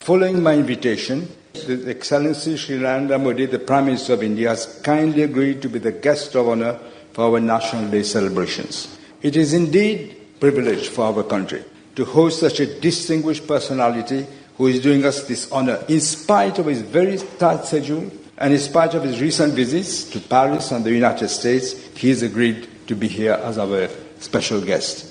Following my invitation, His Excellency Shri Narendra Modi, the Prime Minister of India, has kindly agreed to be the guest of honor for our National Day celebrations. It is indeed a privilege for our country to host such a distinguished personality who is doing us this honor in spite of his very tight schedule and in spite of his recent visits to Paris and the United States. He has agreed to be here as our special guest.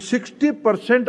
60%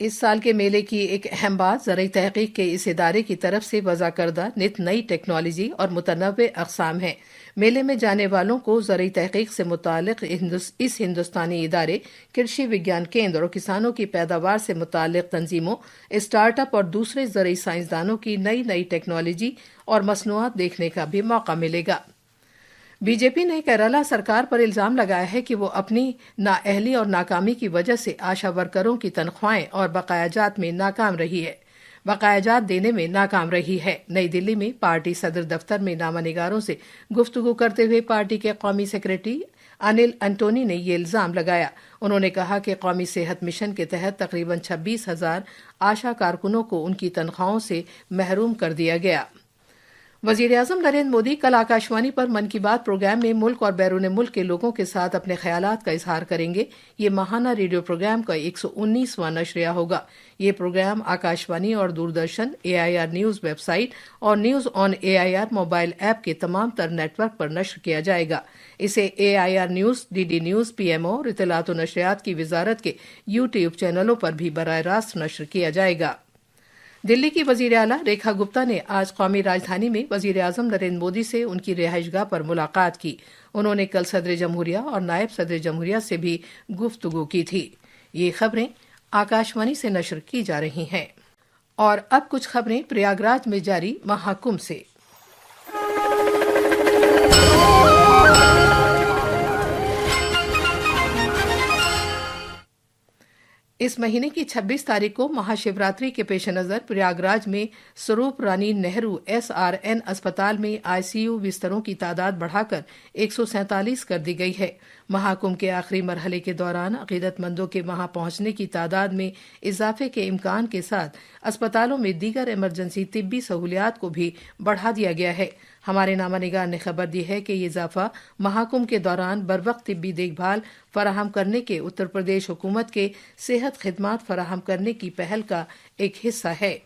اس سال کے میلے کی ایک اہم بات زرعی تحقیق کے اس ادارے کی طرف سے وضع کردہ نت نئی ٹیکنالوجی اور متنوع اقسام ہے۔ میلے میں جانے والوں کو زرعی تحقیق سے متعلق اس ہندوستانی ادارے، کرشی وگیان کیندر اور کسانوں کی پیداوار سے متعلق تنظیموں، اسٹارٹ اپ اور دوسرے زرعی سائنسدانوں کی نئی ٹیکنالوجی اور مصنوعات دیکھنے کا بھی موقع ملے گا۔ بی جے پی نے کیرالہ سرکار پر الزام لگایا ہے کہ وہ اپنی نااہلی اور ناکامی کی وجہ سے آشا ورکروں کی تنخواہیں اور بقایا جات میں ناکام رہی ہے۔ بقایا جات دینے میں ناکام رہی ہے۔ نئی دلی میں پارٹی صدر دفتر میں نامہ نگاروں سے گفتگو کرتے ہوئے پارٹی کے قومی سیکریٹری انل انٹونی نے یہ الزام لگایا۔ انہوں نے کہا کہ قومی صحت مشن کے تحت تقریباً 26,000 آشا کارکنوں کو ان کی تنخواہوں سے محروم کر دیا گیا۔ وزیر اعظم نریندر مودی کل آکاشوانی پر من کی بات پروگرام میں ملک اور بیرون ملک کے لوگوں کے ساتھ اپنے خیالات کا اظہار کریں گے۔ یہ ماہانہ ریڈیو پروگرام کا 119واں نشریہ ہوگا۔ یہ پروگرام آکاشوانی اور Doordarshan, AIR news website اور news on AIR mobile app کے تمام تر نیٹ ورک پر نشر کیا جائے گا۔ اسے AIR news, DD news, PMO اور اطلاعات و نشریات کی وزارت کے YouTube چینلوں پر بھی براہ راست نشر کیا جائے گا۔ دلی کی وزیر اعلیٰ ریکھا گپتا نے آج قومی راجدھانی میں وزیر اعظم نریندر مودی سے ان کی رہائش گاہ پر ملاقات کی۔ انہوں نے کل صدر جمہوریہ اور نائب صدر جمہوریہ سے بھی گفتگو کی تھی۔ یہ خبریں آکاشوانی سے نشر کی جا رہی ہیں۔ اور اب کچھ خبریں پریاگراج میں جاری مہاکمبھ سے۔ اس مہینے کی 26 تاریخ کو مہا شیوراتری کے پیش نظر پریاگراج میں سروپ رانی نہرو SRN اسپتال میں ICU بستروں کی تعداد بڑھا کر 147 کر دی گئی ہے۔ مہاکمبھ کے آخری مرحلے کے دوران عقیدت مندوں کے وہاں پہنچنے کی تعداد میں اضافے کے امکان کے ساتھ اسپتالوں میں دیگر ایمرجنسی طبی سہولیات کو بھی بڑھا دیا گیا ہے۔ ہمارے نامہ نگار نے خبر دی ہے کہ یہ اضافہ مہاکمبھ کے دوران بروقت طبی دیکھ بھال فراہم کرنے کے اتر پردیش حکومت کے صحت خدمات فراہم کرنے کی پہل کا ایک حصہ ہے۔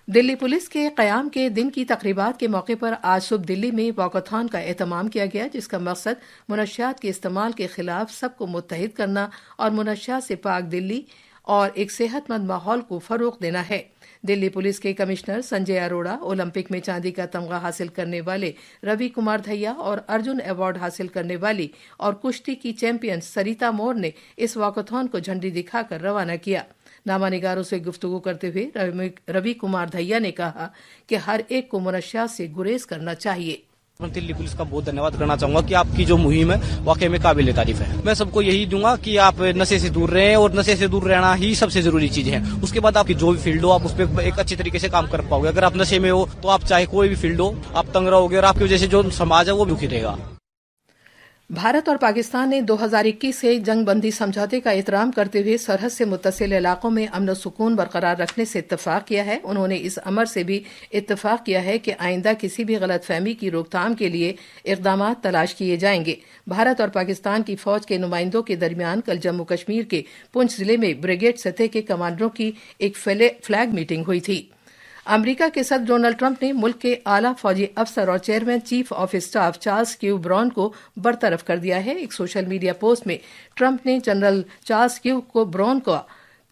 دلی پولیس کے قیام کے دن کی تقریبات کے موقع پر آج صبح دلی میں واکاتھون کا اہتمام کیا گیا، جس کا مقصد منشیات کے استعمال کے خلاف سب کو متحد کرنا اور منشیات سے پاک دلی اور ایک صحت مند ماحول کو فروغ دینا ہے۔ دلی پولیس کے کمشنر سنجے اروڑا، اولمپک میں چاندی کا تمغہ حاصل کرنے والے روی کمار دھیا اور ارجن ایوارڈ حاصل کرنے والی اور کشتی کی چیمپئن سریتا مور نے اس واکاتھون کو جھنڈی دکھا کر روانہ کیا۔ نامہ نگاروں سے گفتگو کرتے ہوئے روی کمار دھیا نے کہا کہ ہر ایک کو منشیات سے گریز کرنا چاہیے۔ دلی پولیس کا بہت دھنیہ واد کرنا چاہوں گا کہ آپ کی جو مہم ہے واقعی میں قابل تعریف ہے۔ میں سب کو یہی دوں گا کہ آپ نشے سے دور رہیں، اور نشے سے دور رہنا ہی سب سے ضروری چیز ہے۔ اس کے بعد آپ کی جو بھی فیلڈ ہو آپ اس پہ ایک اچھی طریقے سے کام کر پاؤ گے۔ اگر آپ نشے میں ہو تو آپ چاہے کوئی بھی فیلڈ ہو آپ تنگ رہو گے، اور آپ کی وجہ سے جو سماج ہے وہ دکھی رہے گا۔ بھارت اور پاکستان نے 2021 سے جنگ بندی سمجھوتے کا احترام کرتے ہوئے سرحد سے متصل علاقوں میں امن و سکون برقرار رکھنے سے اتفاق کیا ہے۔ انہوں نے اس امر سے بھی اتفاق کیا ہے کہ آئندہ کسی بھی غلط فہمی کی روک تھام کے لیے اقدامات تلاش کیے جائیں گے۔ بھارت اور پاکستان کی فوج کے نمائندوں کے درمیان کل جموں کشمیر کے پونچھ ضلع میں بریگیڈ سطح کے کمانڈروں کی ایک فلیگ میٹنگ ہوئی تھی۔ امریکہ کے صدر ڈونلڈ ٹرمپ نے ملک کے اعلیٰ فوجی افسر اور chairman chief of staff Charles Q brown کو برطرف کر دیا ہے۔ ایک سوشل میڈیا پوسٹ میں ٹرمپ نے جنرل چارلس کیو کو براؤن کو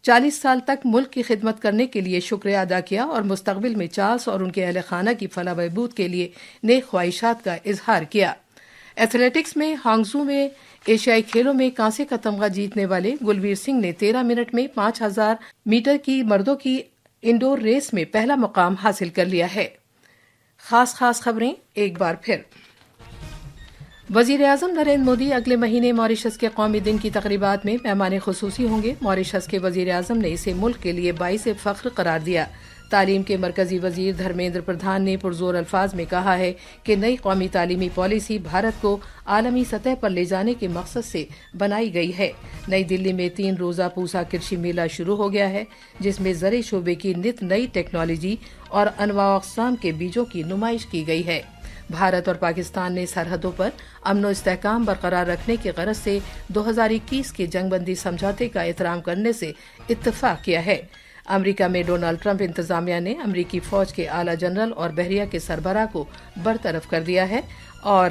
40 سال تک ملک کی خدمت کرنے کے لیے شکریہ ادا کیا اور مستقبل میں چارلس اور ان کے اہل خانہ کی فلاح بہبود کے لیے نیک خواہشات کا اظہار کیا۔ ایتھلیٹکس میں ہانگزو میں ایشیائی کھیلوں میں کانسے کا تمغہ جیتنے والے گلویر سنگھ نے 13 منٹ میں 5000 میٹر کی مردوں کی انڈور ریس میں پہلا مقام حاصل کر لیا ہے۔ خاص خبریں ایک بار پھر۔ وزیر اعظم نریندر مودی اگلے مہینے ماریشس کے قومی دن کی تقریبات میں مہمان خصوصی ہوں گے۔ ماریشس کے وزیر اعظم نے اسے ملک کے لیے باعث فخر قرار دیا۔ تعلیم کے مرکزی وزیر دھرمیندر پردھان نے پرزور الفاظ میں کہا ہے کہ نئی قومی تعلیمی پالیسی بھارت کو عالمی سطح پر لے جانے کے مقصد سے بنائی گئی ہے۔ نئی دلی میں 3 روزہ پوسا کرشی میلہ شروع ہو گیا ہے، جس میں زرعی شعبے کی نت نئی ٹیکنالوجی اور انواع اقسام کے بیجوں کی نمائش کی گئی ہے۔ بھارت اور پاکستان نے سرحدوں پر امن و استحکام برقرار رکھنے کی غرض سے 2021 کے جنگ بندی سمجھوتے کا احترام کرنے سے اتفاق کیا ہے۔ امریکہ میں ڈونلڈ ٹرمپ انتظامیہ نے امریکی فوج کے اعلیٰ جنرل اور بحریہ کے سربراہ کو برطرف کر دیا ہے، اور